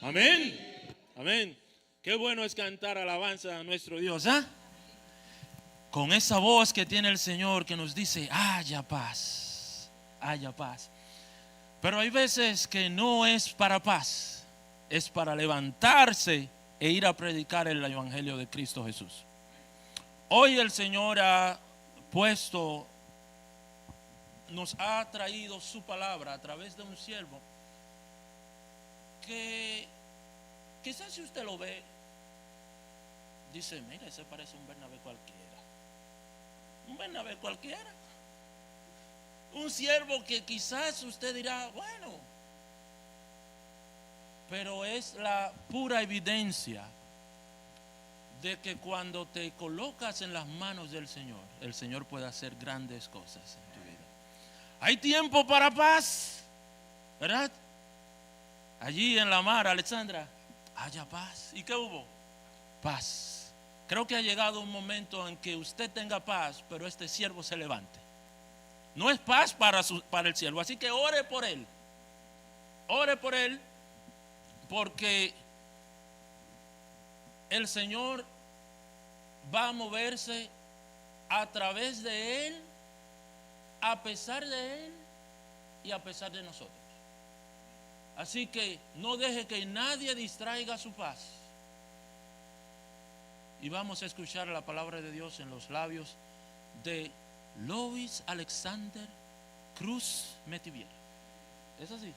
Amén. Amén. Qué bueno es cantar alabanza a nuestro Dios, ¿ah? Con esa voz que tiene el Señor que nos dice, haya paz, haya paz. Pero hay veces que no es para paz, es para levantarse e ir a predicar el Evangelio de Cristo Jesús. Hoy el Señor nos ha traído su palabra a través de un siervo que quizás si usted lo ve, dice, mira, ese parece un Bernabé cualquiera. Un Bernabé cualquiera. Un siervo que quizás usted dirá, bueno, pero es la pura evidencia de que cuando te colocas en las manos del Señor, el Señor puede hacer grandes cosas en tu vida. Hay tiempo para paz, ¿verdad? Allí en la mar, Alexandra, haya paz. ¿Y qué hubo? Paz. Creo que ha llegado un momento en que usted tenga paz, pero este siervo se levante. No es paz para el siervo, así que ore por él. Ore por él, porque el Señor va a moverse a través de él, a pesar de él y a pesar de nosotros. Así que no deje que nadie distraiga su paz. Y vamos a escuchar la palabra de Dios en los labios de Lois Alexander Cruz Metivier. ¿Es así?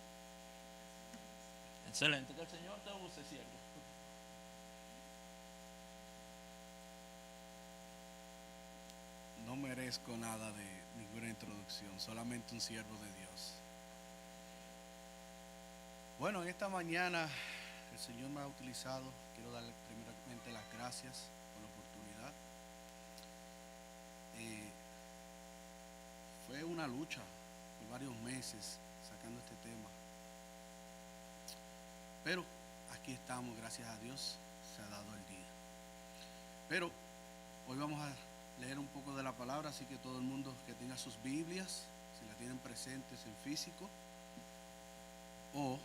Excelente, que el Señor te use, siervo. No merezco nada de ninguna introducción, solamente un siervo de Dios. Bueno, en esta mañana el Señor me ha utilizado. Quiero darle primeramente las gracias por la oportunidad. Fue una lucha por varios meses sacando este tema, pero aquí estamos, gracias a Dios, se ha dado el día. Pero hoy vamos a leer un poco de la palabra, así que todo el mundo que tenga sus Biblias, si la tienen presentes en físico o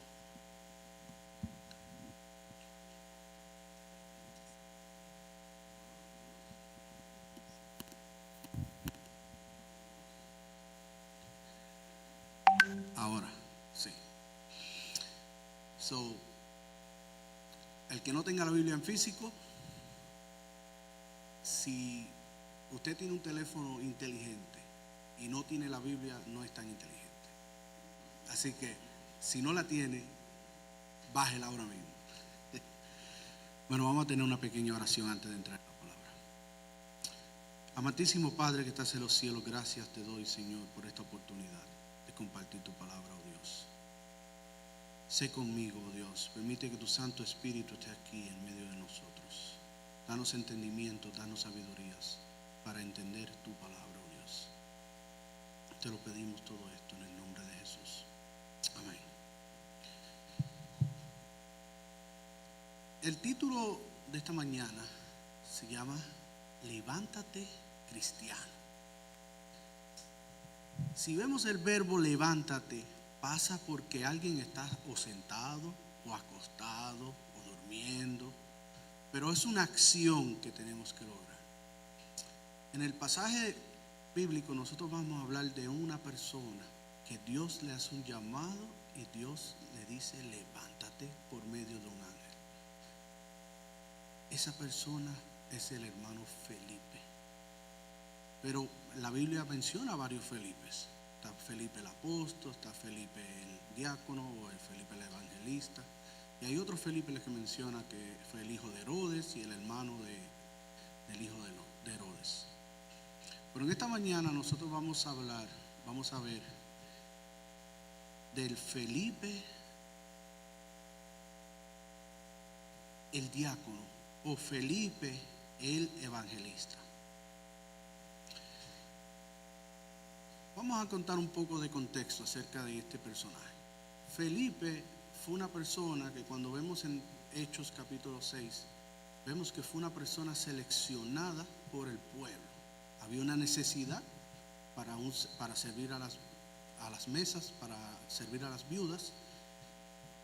ahora, sí. El que no tenga la Biblia en físico, si usted tiene un teléfono inteligente y no tiene la Biblia, no es tan inteligente. Así que si no la tiene, bájela ahora mismo. Bueno, vamos a tener una pequeña oración antes de entrar en la palabra. Amantísimo Padre que estás en los cielos, gracias te doy, Señor, por esta oportunidad de compartir tu palabra, oh Dios. Sé conmigo, oh Dios. Permite que tu Santo Espíritu esté aquí en medio de nosotros. Danos entendimiento, danos sabidurías para entender tu palabra, oh Dios. Te lo pedimos todo esto en el nombre de Jesús. Amén. El título de esta mañana se llama Levántate, cristiano. Si vemos el verbo levántate, pasa porque alguien está o sentado o acostado o durmiendo, pero es una acción que tenemos que lograr. En el pasaje bíblico nosotros vamos a hablar de una persona que Dios le hace un llamado y Dios le dice levántate por medio de un ángel. Esa persona es el hermano Felipe. Pero la Biblia menciona a varios Felipes. Está Felipe el apóstol, está Felipe el diácono o el Felipe el evangelista. Y hay otro Felipe que menciona que fue el hijo de Herodes y el hermano del hijo de Herodes. Pero en esta mañana nosotros vamos a ver del Felipe el diácono o Felipe el evangelista. Vamos a contar un poco de contexto acerca de este personaje. Felipe fue una persona que cuando vemos en Hechos capítulo 6, vemos que fue una persona seleccionada por el pueblo. Había una necesidad para servir a las mesas, para servir a las viudas.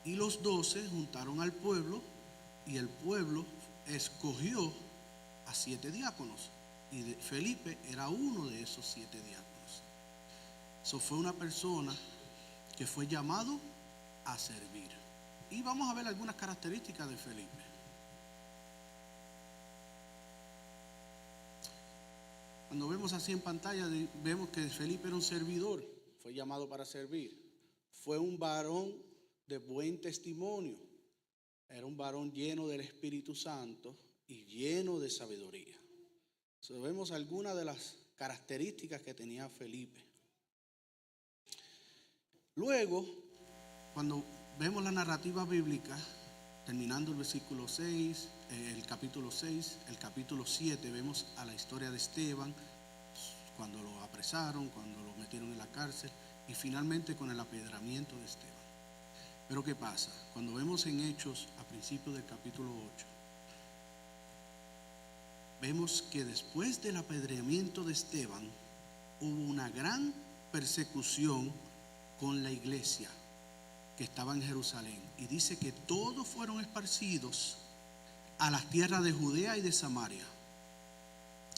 Y los 12 juntaron al pueblo y el pueblo escogió a 7 diáconos. Y Felipe era uno de esos 7 diáconos. Eso fue una persona que fue llamado a servir. Y vamos a ver algunas características de Felipe. Cuando vemos así en pantalla, vemos que Felipe era un servidor, fue llamado para servir. Fue un varón de buen testimonio, era un varón lleno del Espíritu Santo y lleno de sabiduría. So, vemos algunas de las características que tenía Felipe. Luego, cuando vemos la narrativa bíblica, terminando el versículo 6, el capítulo 6, el capítulo 7, vemos a la historia de Esteban, cuando lo apresaron, cuando lo metieron en la cárcel, y finalmente con el apedreamiento de Esteban. Pero ¿qué pasa? Cuando vemos en Hechos, a principios del capítulo 8, vemos que después del apedreamiento de Esteban, hubo una gran persecución con la iglesia que estaba en Jerusalén. Y dice que todos fueron esparcidos a las tierras de Judea y de Samaria,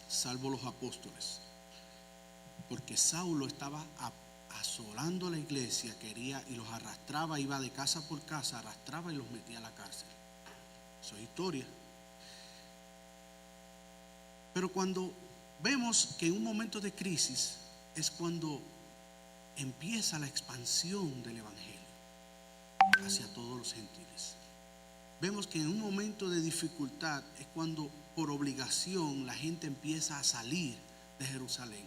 salvo los apóstoles. Porque Saulo estaba asolando a la iglesia, quería y los arrastraba, iba de casa por casa, arrastraba y los metía a la cárcel. Eso es historia. Pero cuando vemos que en un momento de crisis es cuando empieza la expansión del evangelio hacia todos los gentiles. Vemos que en un momento de dificultad es cuando por obligación la gente empieza a salir de Jerusalén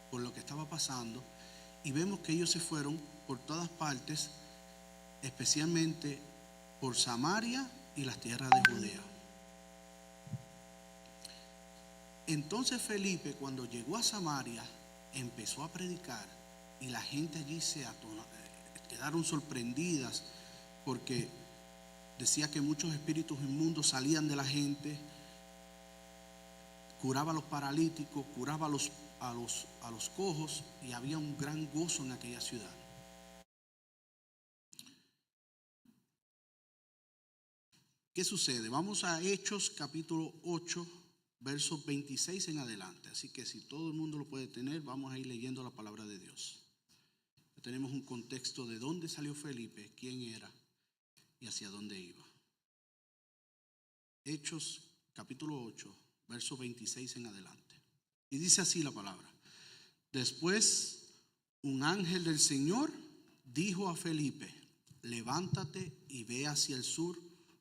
por lo que estaba pasando, y vemos que ellos se fueron por todas partes, especialmente por Samaria y las tierras de Judea. Entonces Felipe, cuando llegó a Samaria, empezó a predicar y la gente allí quedaron sorprendidas porque decía que muchos espíritus inmundos salían de la gente, curaba a los paralíticos, curaba a los cojos, y había un gran gozo en aquella ciudad. ¿Qué sucede? Vamos a Hechos capítulo 8, versos 26 en adelante. Así que si todo el mundo lo puede tener, vamos a ir leyendo la palabra de Dios. Tenemos un contexto de dónde salió Felipe, quién era y hacia dónde iba. Hechos capítulo 8, verso 26 en adelante. Y dice así la palabra: después un ángel del Señor dijo a Felipe: levántate y ve hacia el sur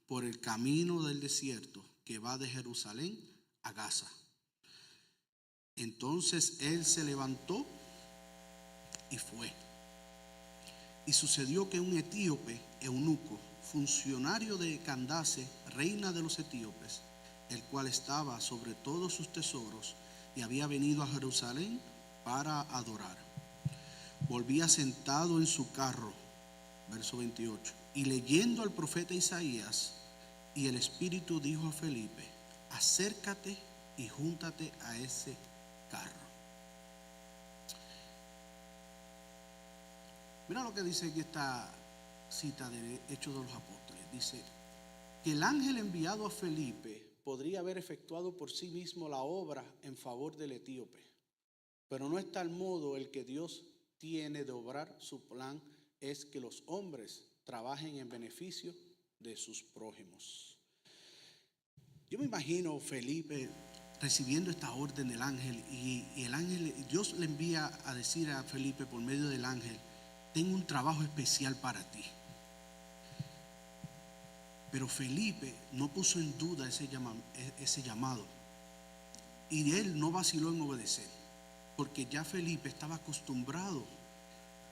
por el camino del desierto que va de Jerusalén a Gaza. Entonces él se levantó y fue. Y sucedió que un etíope, eunuco, funcionario de Candace, reina de los etíopes, el cual estaba sobre todos sus tesoros y había venido a Jerusalén para adorar, volvía sentado en su carro, verso 28, y leyendo al profeta Isaías, y el Espíritu dijo a Felipe: acércate y júntate a ese carro. Mira lo que dice aquí esta cita de Hechos de los Apóstoles. Dice que el ángel enviado a Felipe podría haber efectuado por sí mismo la obra en favor del etíope, pero no es tal modo el que Dios tiene de obrar. Su plan es que los hombres trabajen en beneficio de sus prójimos. Yo me imagino Felipe recibiendo esta orden del ángel, y el ángel, Dios le envía a decir a Felipe por medio del ángel: tengo un trabajo especial para ti. Pero Felipe no puso en duda ese llamado, y él no vaciló en obedecer, porque ya Felipe estaba acostumbrado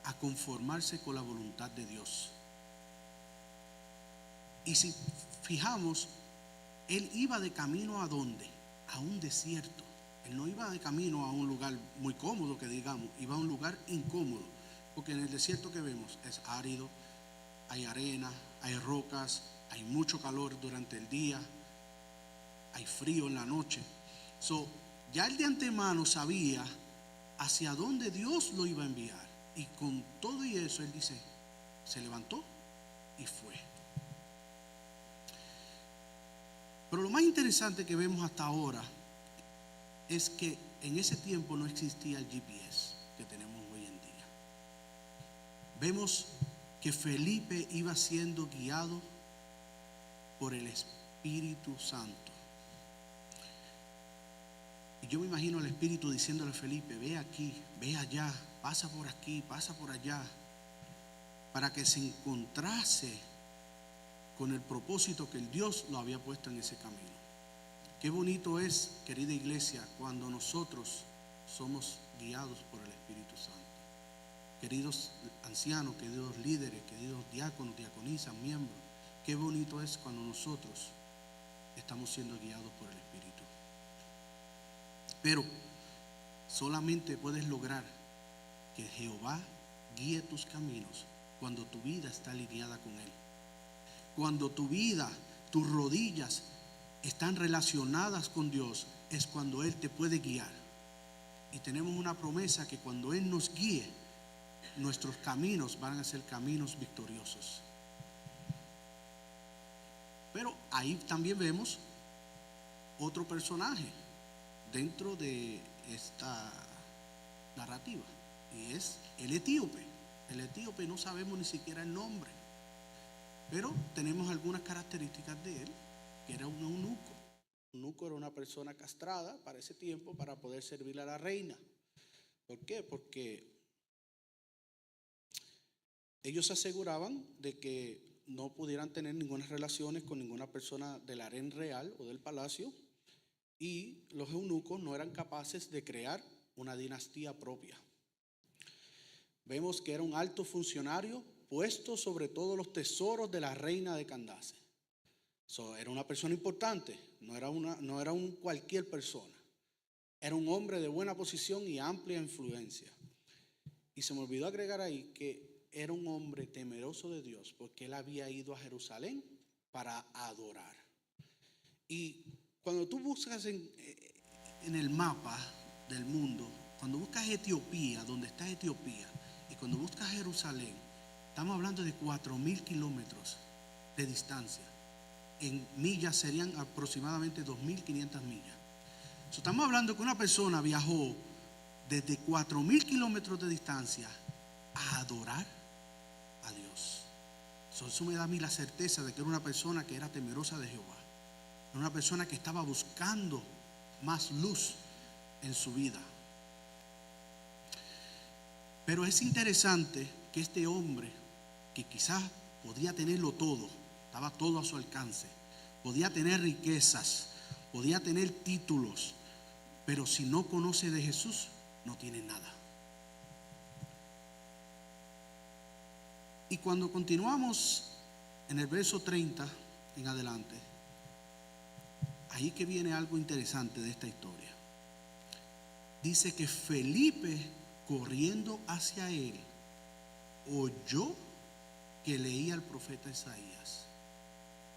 a conformarse con la voluntad de Dios. Y si fijamos, él iba de camino ¿a dónde? A un desierto. Él no iba de camino a un lugar muy cómodo, que digamos, iba a un lugar incómodo, porque en el desierto que vemos es árido, hay arena, hay rocas, hay mucho calor durante el día, hay frío en la noche. Ya él de antemano sabía hacia dónde Dios lo iba a enviar, y con todo y eso él dice, se levantó y fue. Pero lo más interesante que vemos hasta ahora es que en ese tiempo no existía el GPS que tenemos hoy en día. Vemos que Felipe iba siendo guiado por el Espíritu Santo. Y yo me imagino al Espíritu diciéndole a Felipe: ve aquí, ve allá, pasa por aquí, pasa por allá, para que se encontrase con el propósito que el Dios lo había puesto en ese camino. Qué bonito es, querida iglesia, cuando nosotros somos guiados por el Espíritu Santo. Queridos ancianos, queridos líderes, queridos diáconos, diaconisas, miembros, qué bonito es cuando nosotros estamos siendo guiados por el Espíritu. Pero solamente puedes lograr que Jehová guíe tus caminos cuando tu vida está alineada con Él. Cuando tu vida, tus rodillas están relacionadas con Dios, es cuando Él te puede guiar. Y tenemos una promesa que cuando Él nos guíe, nuestros caminos van a ser caminos victoriosos. Pero ahí también vemos otro personaje dentro de esta narrativa, y es el etíope. El etíope no sabemos ni siquiera el nombre, pero tenemos algunas características de él, que era un eunuco. Un eunuco era una persona castrada para ese tiempo para poder servir a la reina. ¿Por qué? Porque ellos aseguraban de que no pudieran tener ninguna relaciones con ninguna persona del harén real o del palacio, y los eunucos no eran capaces de crear una dinastía propia. Vemos que era un alto funcionario puesto sobre todos los tesoros de la reina de Candace. Era una persona importante, no era un cualquier persona. Era un hombre de buena posición y amplia influencia. Y se me olvidó agregar ahí que era un hombre temeroso de Dios, porque él había ido a Jerusalén para adorar. Y cuando tú buscas en el mapa del mundo, cuando buscas Etiopía, donde está Etiopía, y cuando buscas Jerusalén, estamos hablando de 4,000 kilómetros de distancia. En millas serían aproximadamente 2,500 millas. Estamos hablando que una persona viajó desde 4,000 kilómetros de distancia a adorar a Dios. Eso me da a mí la certeza de que era una persona que era temerosa de Jehová. Era una persona que estaba buscando más luz en su vida. Pero es interesante que este hombre, que quizás podía tenerlo todo, estaba todo a su alcance, podía tener riquezas, podía tener títulos, pero si no conoce de Jesús, no tiene nada. Y cuando continuamos en el verso 30 en adelante, ahí que viene algo interesante de esta historia. Dice que Felipe, corriendo hacia él, oyó que leía al profeta Isaías.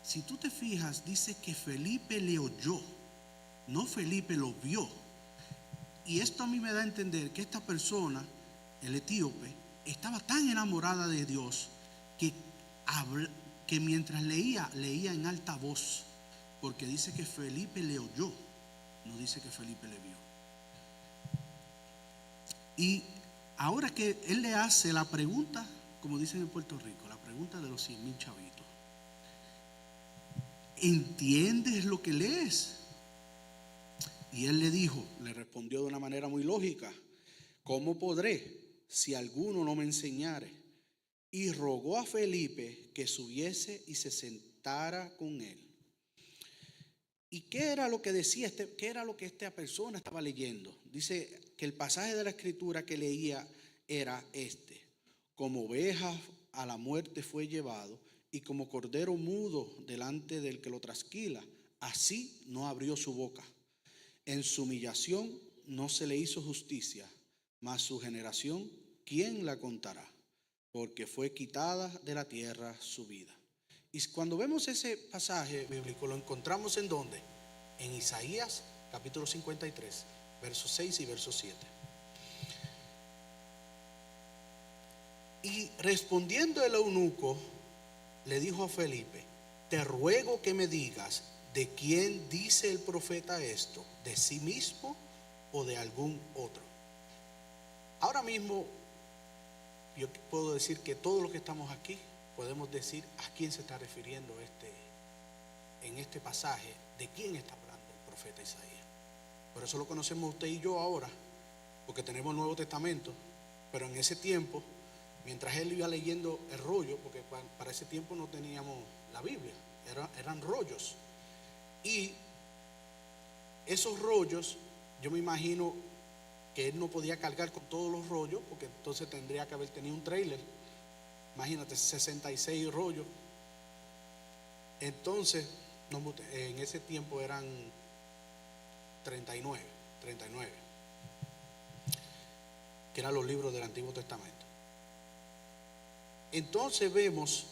Si tú te fijas, dice que Felipe le oyó, no Felipe lo vio. Y esto a mí me da a entender que esta persona, el etíope, estaba tan enamorada de Dios que mientras leía en alta voz, porque dice que Felipe le oyó, no dice que Felipe le vio. Y ahora que él le hace la pregunta, como dicen en Puerto Rico, la pregunta de los 100,000 chavitos: ¿entiendes lo que lees? Y él le respondió de una manera muy lógica: ¿cómo podré si alguno no me enseñare? Y rogó a Felipe que subiese y se sentara con él. ¿Y qué era lo que decía qué era lo que esta persona estaba leyendo? Dice que el pasaje de la escritura que leía era este: como oveja a la muerte fue llevado, y como cordero mudo delante del que lo trasquila, así no abrió su boca. En su humillación no se le hizo justicia, mas su generación, ¿quién la contará? Porque fue quitada de la tierra su vida. Y cuando vemos ese pasaje bíblico, lo encontramos ¿en dónde? En Isaías capítulo 53, versos 6 y verso 7. Y respondiendo el eunuco, le dijo a Felipe: te ruego que me digas, ¿de quién dice el profeta esto? ¿De sí mismo o de algún otro? Ahora mismo yo puedo decir que todos los que estamos aquí podemos decir a quién se está refiriendo en este pasaje, de quién está hablando el profeta Isaías. Por eso lo conocemos usted y yo ahora, porque tenemos el Nuevo Testamento. Pero en ese tiempo, mientras él iba leyendo el rollo, porque para ese tiempo no teníamos la Biblia, eran rollos. Y esos rollos, yo me imagino que él no podía cargar con todos los rollos, porque entonces tendría que haber tenido un trailer. Imagínate, 66 rollos. Entonces, en ese tiempo eran 39, que eran los libros del Antiguo Testamento. Entonces vemos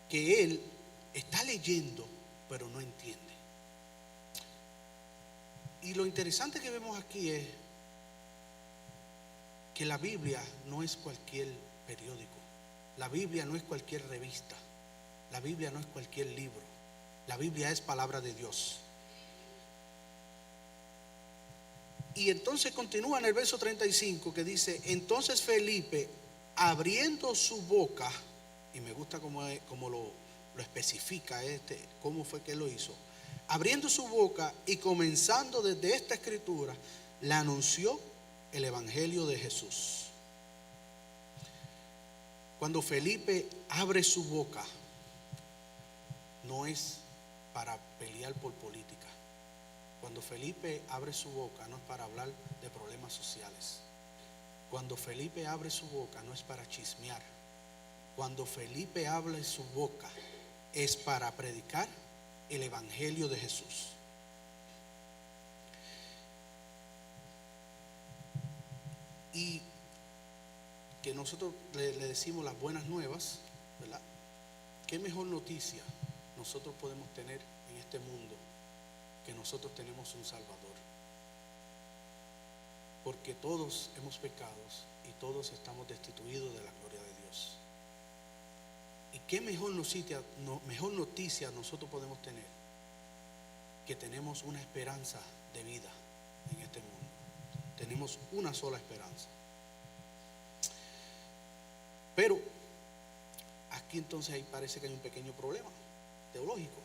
que él está leyendo, pero no entiende. Y lo interesante que vemos aquí es que la Biblia no es cualquier periódico, la Biblia no es cualquier revista, la Biblia no es cualquier libro, la Biblia es palabra de Dios. Y entonces continúa en el verso 35 que dice: entonces Felipe, abriendo su boca, y me gusta cómo lo especifica cómo fue que lo hizo, abriendo su boca y comenzando desde esta escritura, le anunció el evangelio de Jesús. Cuando Felipe abre su boca, no es para pelear por política. Cuando Felipe abre su boca, no es para hablar de problemas sociales. Cuando Felipe abre su boca, no es para chismear. Cuando Felipe abre su boca, es para predicar el evangelio de Jesús. Y que nosotros le decimos las buenas nuevas, ¿verdad? ¿Qué mejor noticia nosotros podemos tener en este mundo que nosotros tenemos un Salvador? Porque todos hemos pecado y todos estamos destituidos de la gloria de Dios. ¿Y qué mejor noticia nosotros podemos tener? Que tenemos una esperanza de vida en este mundo. Tenemos una sola esperanza. Pero aquí entonces ahí parece que hay un pequeño problema teológico,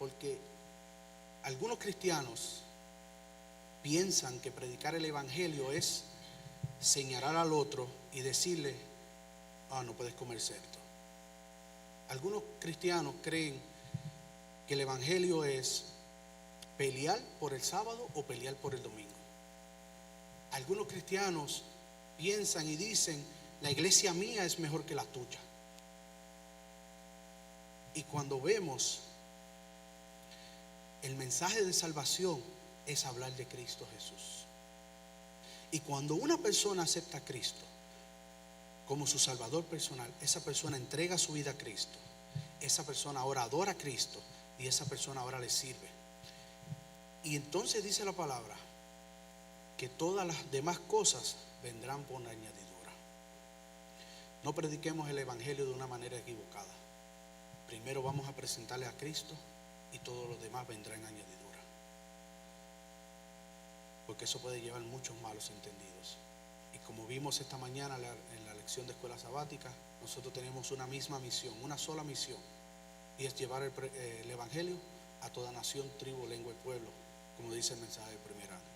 porque algunos cristianos piensan que predicar el evangelio es señalar al otro y decirle: no puedes comer cerdo. Algunos cristianos creen que el evangelio es pelear por el sábado o pelear por el domingo. Algunos cristianos piensan y dicen: la iglesia mía es mejor que la tuya. Y cuando vemos el mensaje de salvación, es hablar de Cristo Jesús. Y cuando una persona acepta a Cristo como su Salvador personal, esa persona entrega su vida a Cristo, esa persona ahora adora a Cristo y esa persona ahora le sirve. Y entonces dice la palabra que todas las demás cosas vendrán por añadidura. No prediquemos el evangelio de una manera equivocada. Primero vamos a presentarle a Cristo y todo lo demás vendrá en añadidura. Porque eso puede llevar muchos malos entendidos. Y como vimos esta mañana en la lección de escuela sabática, nosotros tenemos una misma misión, una sola misión, y es llevar el evangelio a toda nación, tribu, lengua y pueblo, como dice el mensaje del primer ángel.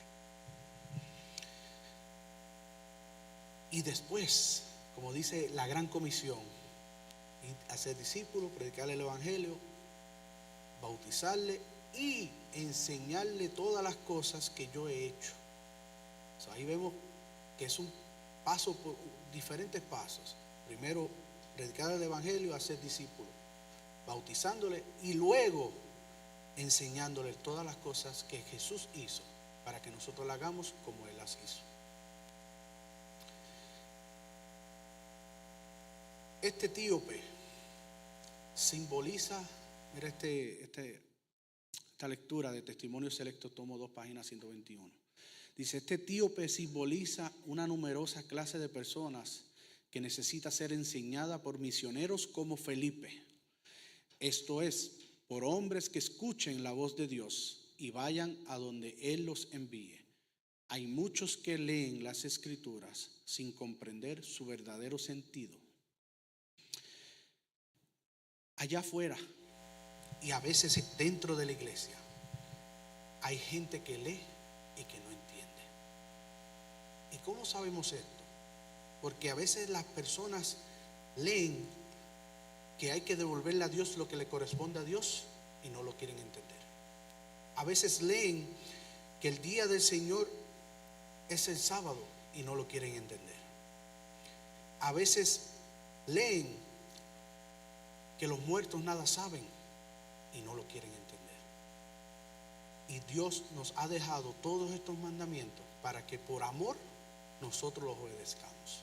Y después, como dice la gran comisión, hacer discípulos, predicarle el evangelio, bautizarle y enseñarle todas las cosas que yo he hecho. Ahí vemos que es un paso por diferentes pasos. Primero, predicar el evangelio, hacer discípulos, bautizándole y luego enseñándole todas las cosas que Jesús hizo para que nosotros las hagamos como Él las hizo. Este etíope simboliza, mira esta lectura de Testimonios Selectos, tomo 2, página 121. Dice: este etíope simboliza una numerosa clase de personas que necesita ser enseñada por misioneros como Felipe. Esto es, por hombres que escuchen la voz de Dios y vayan a donde Él los envíe. Hay muchos que leen las Escrituras sin comprender su verdadero sentido. Allá afuera y a veces dentro de la iglesia hay gente que lee y que no entiende. ¿Y cómo sabemos esto? Porque a veces las personas leen que hay que devolverle a Dios lo que le corresponde a Dios y no lo quieren entender. A veces leen que el día del Señor es el sábado y no lo quieren entender. A veces leen que los muertos nada saben y no lo quieren entender. Y Dios nos ha dejado todos estos mandamientos para que por amor nosotros los obedezcamos.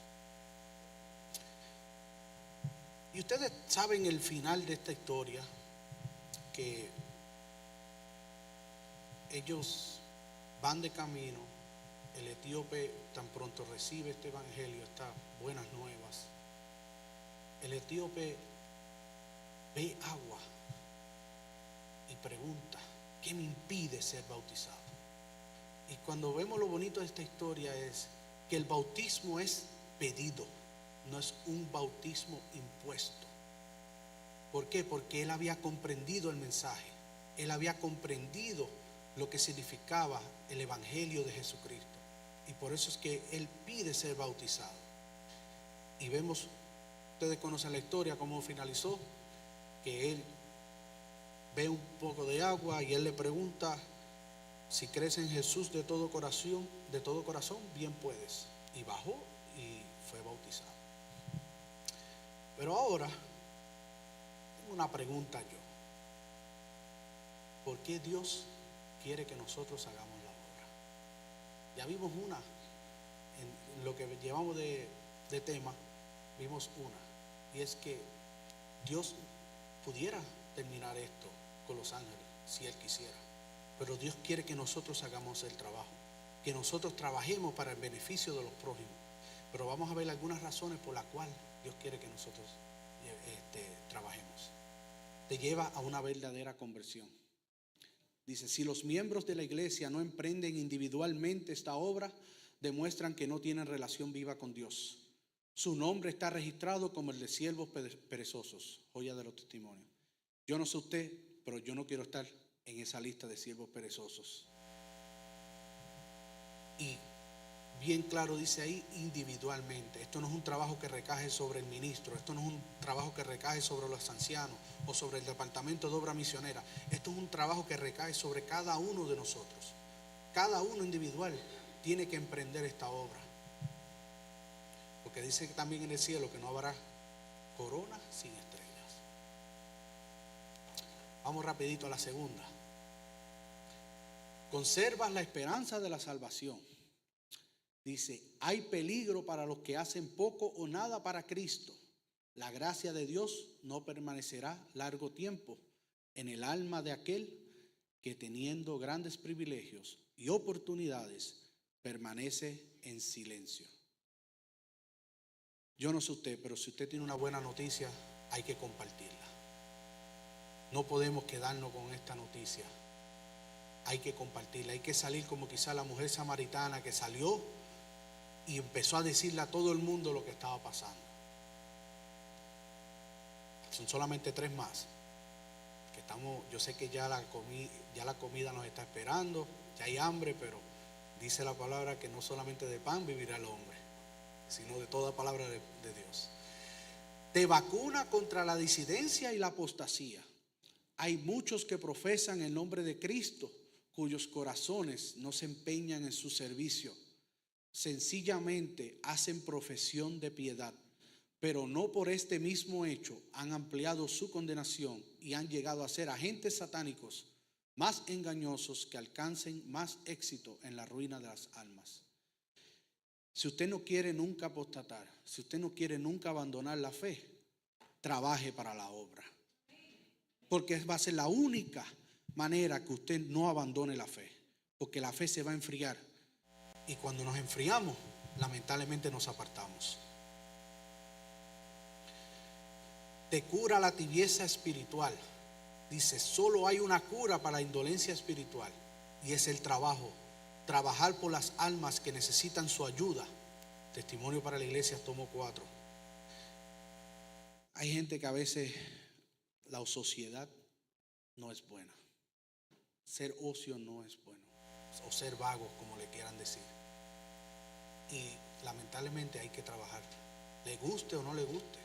Y ustedes saben el final de esta historia, que ellos van de camino, el etíope tan pronto recibe este evangelio, estas buenas nuevas, el etíope ve agua y pregunta: ¿qué me impide ser bautizado? Y cuando vemos lo bonito de esta historia es que el bautismo es pedido, no es un bautismo impuesto. ¿Por qué? Porque él había comprendido el mensaje, él había comprendido lo que significaba el evangelio de Jesucristo, y por eso es que él pide ser bautizado. Y vemos, ustedes conocen la historia, cómo finalizó, que él ve un poco de agua y él le pregunta: si crees en Jesús de todo corazón, bien puedes. Y bajó y fue bautizado. Pero ahora tengo una pregunta yo: ¿por qué Dios quiere que nosotros hagamos la obra? Ya vimos una, en lo que llevamos de tema, vimos una, y es que Dios pudiera terminar esto con los ángeles si Él quisiera, pero Dios quiere que nosotros hagamos el trabajo, que nosotros trabajemos para el beneficio de los prójimos. Pero vamos a ver algunas razones por las cuales Dios quiere que nosotros trabajemos. Te lleva a una verdadera conversión. Dice: si los miembros de la iglesia no emprenden individualmente esta obra, demuestran que no tienen relación viva con Dios. Su nombre está registrado como el de siervos perezosos. Joya de los testimonios. Yo no sé usted, pero yo no quiero estar en esa lista de siervos perezosos. Y bien claro dice ahí, individualmente. Esto no es un trabajo que recae sobre el ministro, esto no es un trabajo que recae sobre los ancianos o sobre el departamento de obra misionera. Esto es un trabajo que recae sobre cada uno de nosotros. Cada uno individual tiene que emprender esta obra, porque dice que también en el cielo que no habrá corona sin estrellas. Vamos rapidito a la segunda. Conservas la esperanza de la salvación. Dice: hay peligro para los que hacen poco o nada para Cristo. La gracia de Dios no permanecerá largo tiempo en el alma de aquel que, teniendo grandes privilegios y oportunidades, permanece en silencio. Yo no sé usted, pero si usted tiene una buena noticia, hay que compartirla. No podemos quedarnos con esta noticia. Hay que compartirla, hay que salir como quizá la mujer samaritana que salió y empezó a decirle a todo el mundo lo que estaba pasando. Son solamente 3 más. Que yo sé que ya la comida nos está esperando, ya hay hambre, pero dice la palabra que no solamente de pan vivirá el hombre, sino de toda palabra de Dios. Te vacuna contra la disidencia y la apostasía. Hay muchos que profesan el nombre de Cristo, cuyos corazones no se empeñan en su servicio. Sencillamente hacen profesión de piedad, pero no por este mismo hecho han ampliado su condenación y han llegado a ser agentes satánicos más engañosos que alcancen más éxito en la ruina de las almas. Si usted no quiere nunca apostatar, si usted no quiere nunca abandonar la fe, trabaje para la obra, porque va a ser la única manera que usted no abandone la fe, porque la fe se va a enfriar. Y cuando nos enfriamos, lamentablemente nos apartamos. te cura la tibieza espiritual. Dice, solo hay una cura para la indolencia espiritual, y es el trabajo. Trabajar por las almas que necesitan su ayuda. Testimonio para la iglesia, tomo 4. Hay gente que a veces la ociosidad no es buena. Ser ocio no es bueno. O ser vago, como le quieran decir. Y lamentablemente hay que trabajar. Le guste o no le guste.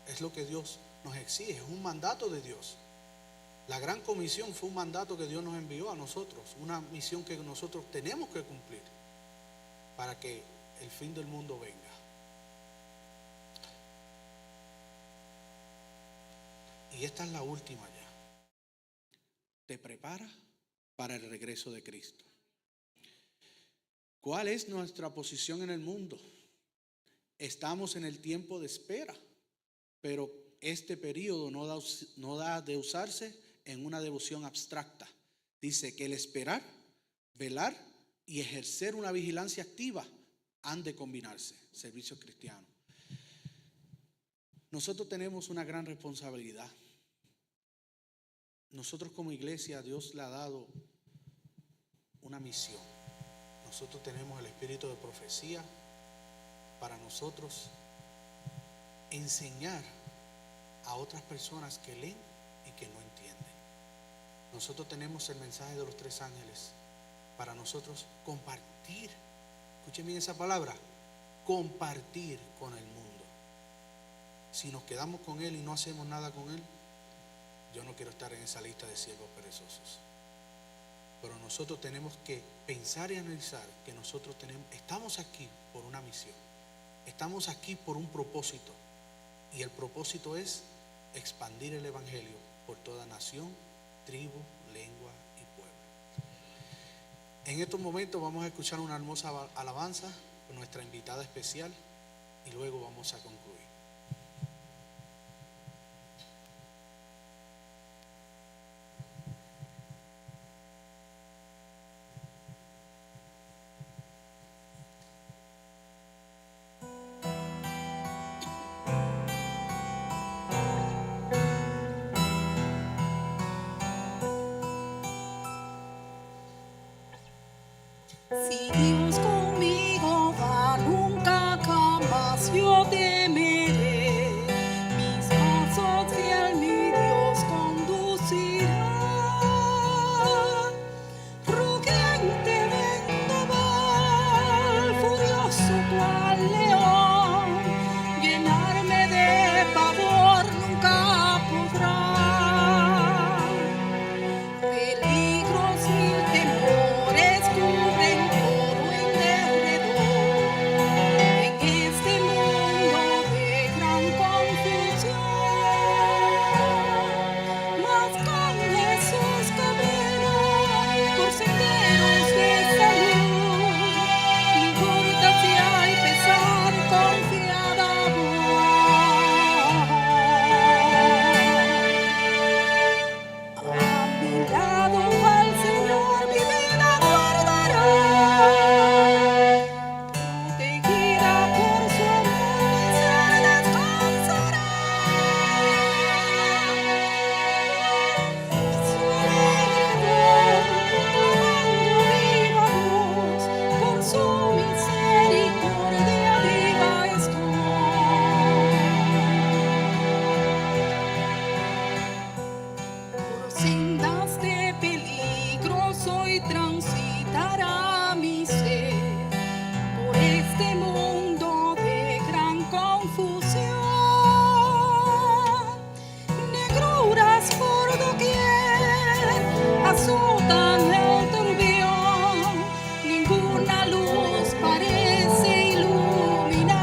Es lo que Dios nos exige. Es un mandato de Dios. La gran comisión fue un mandato que Dios nos envió a nosotros. Una misión que nosotros tenemos que cumplir para que el fin del mundo venga. Y esta es la última ya. Te prepara para el regreso de Cristo. ¿Cuál es nuestra posición en el mundo? Estamos en el tiempo de espera, pero este periodo no da de usarse en una devoción abstracta. Dice que el esperar, velar y ejercer una vigilancia activa han de combinarse. Servicio cristiano. Nosotros tenemos una gran responsabilidad. Nosotros como iglesia, Dios le ha dado una misión. Nosotros tenemos el espíritu de profecía para nosotros enseñar a otras personas que leen y que no entienden. Nosotros tenemos el mensaje de los 3 ángeles para nosotros compartir. Escuchen bien esa palabra, compartir con el mundo. Si nos quedamos con él y no hacemos nada con él, yo no quiero estar en esa lista de siervos perezosos. Pero nosotros tenemos que pensar y analizar que nosotros estamos aquí por una misión. Estamos aquí por un propósito. Y el propósito es expandir el evangelio por toda nación, tribu, lengua y pueblo. En estos momentos vamos a escuchar una hermosa alabanza con nuestra invitada especial y luego vamos a concluir. Si Dios conmigo va, nunca jamás yo temeré. Mis pasos fiel mi Dios conducirá. Rugiente vendaval, furioso cual león, llenarme de pavor nunca podrá. Peligros y temores cubren todo en derredor, en este mundo de gran confusión. Mas con Jesús camino por senderos de salud, no importa si hay pesar, confiada voy. A mi lado al Señor mi vida guardará, protegida por su amor mi ser descansará. Su alegre voz, clamando viva voz, por su misericordia viva estoy. Por sendas de peligros hoy transitará mi ser, por este mundo de gran confusión. Negruras por doquier azotan el turbión, ninguna luz parece iluminar.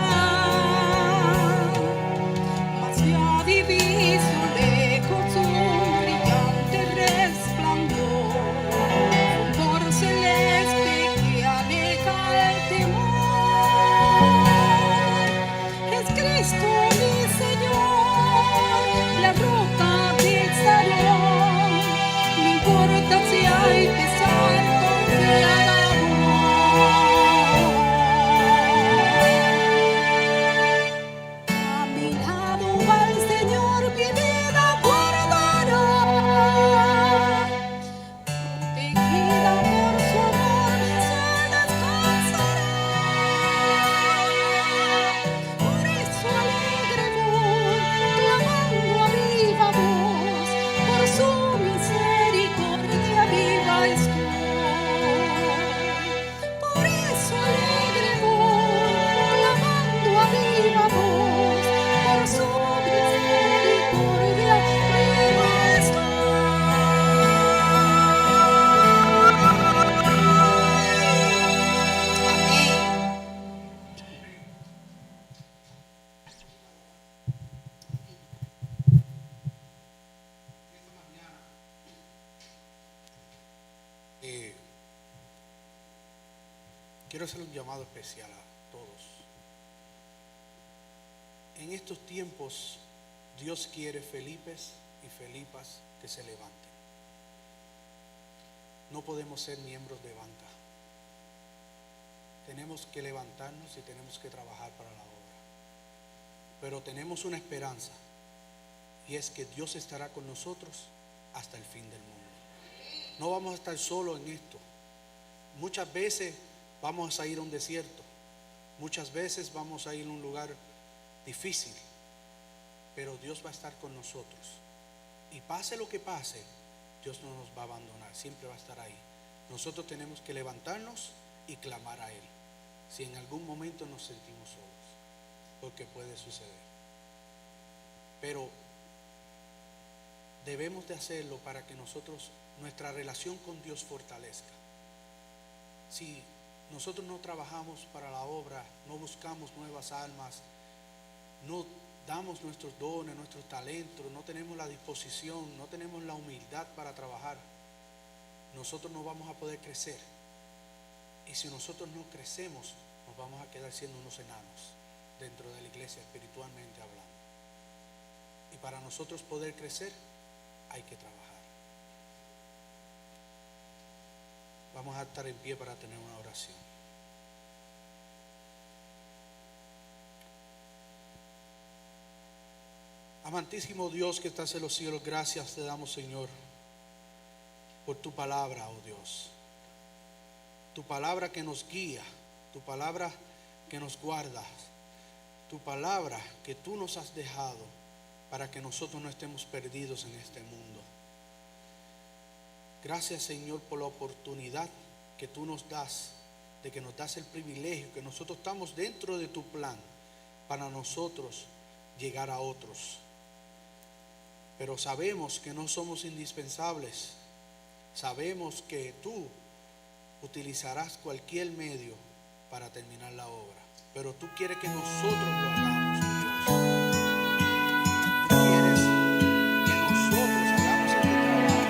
Mas ya diviso lejos un brillante resplandor, un por celeste que aleja el temor. quiero hacer un llamado especial a todos. En estos tiempos, Dios quiere Felipes y Felipas que se levanten. No podemos ser miembros de banca. Tenemos que levantarnos y tenemos que trabajar para la obra. Pero tenemos una esperanza, y es que Dios estará con nosotros hasta el fin del mundo. No vamos a estar solos en esto. Muchas veces vamos a ir a un desierto, muchas veces vamos a ir a un lugar difícil, pero Dios va a estar con nosotros. Y pase lo que pase, Dios no nos va a abandonar, siempre va a estar ahí. Nosotros tenemos que levantarnos y clamar a Él si en algún momento nos sentimos solos, porque puede suceder. Pero debemos de hacerlo para que nuestra relación con Dios fortalezca. Si nosotros no trabajamos para la obra, no buscamos nuevas almas, no damos nuestros dones, nuestros talentos, no tenemos la disposición, no tenemos la humildad para trabajar, nosotros no vamos a poder crecer. Y si nosotros no crecemos, nos vamos a quedar siendo unos enanos dentro de la iglesia, espiritualmente hablando. Y para nosotros poder crecer, hay que trabajar. Vamos a estar en pie para tener una oración. Amantísimo Dios que estás en los cielos, gracias te damos, Señor, por tu palabra, oh Dios. Tu palabra que nos guía, tu palabra que nos guarda, tu palabra que tú nos has dejado para que nosotros no estemos perdidos en este mundo. Gracias, Señor, por la oportunidad que tú nos das, de que nos das el privilegio, que nosotros estamos dentro de tu plan para nosotros llegar a otros. Pero sabemos que no somos indispensables, sabemos que tú utilizarás cualquier medio para terminar la obra, pero tú quieres que nosotros lo hagamos, Dios. Tú quieres que nosotros hagamos este trabajo,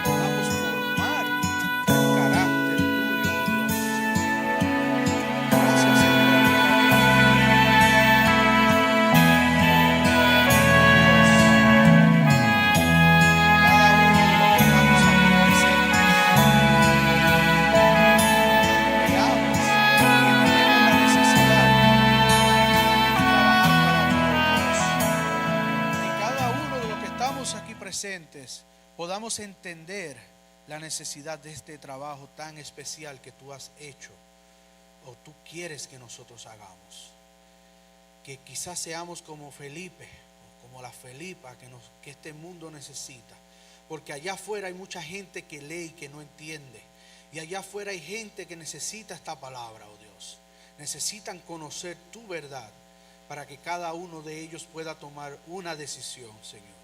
podamos formar el carácter tuyo, Dios. Gracias, Señor. Presentes, podamos entender la necesidad de este trabajo tan especial que tú has hecho o tú quieres que nosotros hagamos. Que quizás seamos como Felipe o como la Felipa que este mundo necesita, porque allá afuera hay mucha gente que lee y que no entiende, y allá afuera hay gente que necesita esta palabra, oh Dios. Necesitan conocer tu verdad para que cada uno de ellos pueda tomar una decisión, Señor.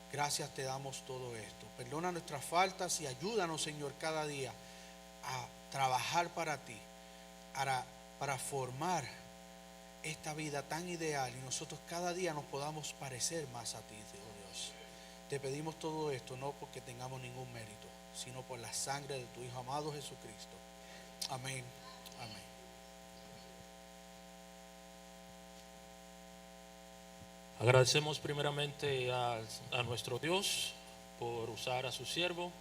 Gracias te damos todo esto. Perdona nuestras faltas y ayúdanos, Señor, cada día a trabajar para ti, para formar esta vida tan ideal y nosotros cada día nos podamos parecer más a ti, oh Dios. Te pedimos todo esto no porque tengamos ningún mérito, sino por la sangre de tu Hijo amado Jesucristo. Amén. Amén. Agradecemos primeramente a nuestro Dios por usar a su siervo,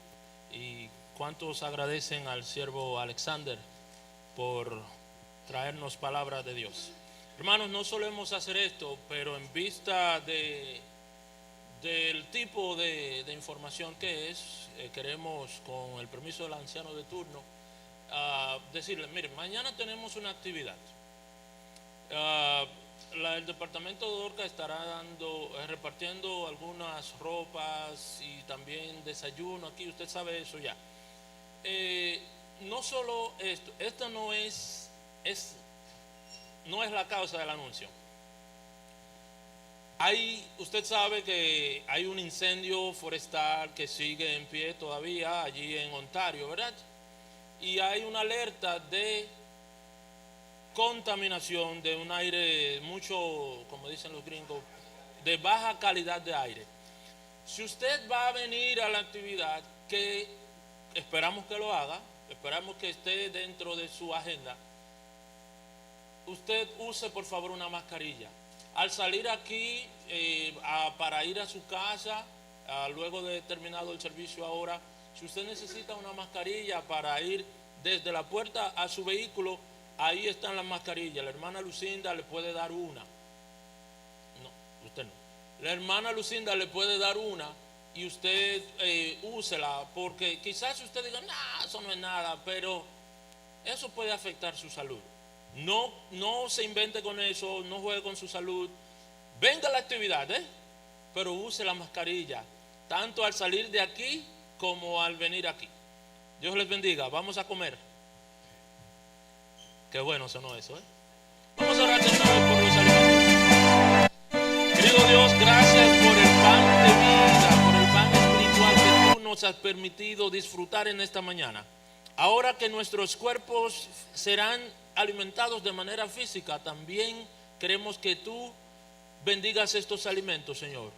y cuántos agradecen al siervo Alexander por traernos palabra de Dios. Hermanos, no solemos hacer esto, pero en vista del tipo de información que es, queremos, con el permiso del anciano de turno, decirles, miren, mañana tenemos una actividad. El departamento de Dorca estará repartiendo algunas ropas y también desayuno aquí, usted sabe eso ya. No solo esto no es la causa del anuncio. Usted sabe que hay un incendio forestal que sigue en pie todavía allí en Ontario, ¿verdad? Y hay una alerta de contaminación de un aire mucho, como dicen los gringos, de baja calidad de aire. Si usted va a venir a la actividad, que esperamos que lo haga, esperamos que esté dentro de su agenda, usted use por favor una mascarilla. Al salir aquí para ir a su casa, luego de terminado el servicio ahora, si usted necesita una mascarilla para ir desde la puerta a su vehículo, ahí están las mascarillas. La hermana Lucinda le puede dar una. No, usted no. La hermana Lucinda le puede dar una y usted úsela, porque quizás usted diga, no, eso no es nada, pero eso puede afectar su salud. No se invente con eso, no juegue con su salud. Venga a la actividad, pero use la mascarilla, tanto al salir de aquí como al venir aquí. Dios les bendiga. Vamos a comer. Qué bueno sonó eso, Vamos a orar de nuevo por los alimentos. Querido Dios, gracias por el pan de vida, por el pan espiritual que tú nos has permitido disfrutar en esta mañana. Ahora que nuestros cuerpos serán alimentados de manera física, también queremos que tú bendigas estos alimentos, Señor.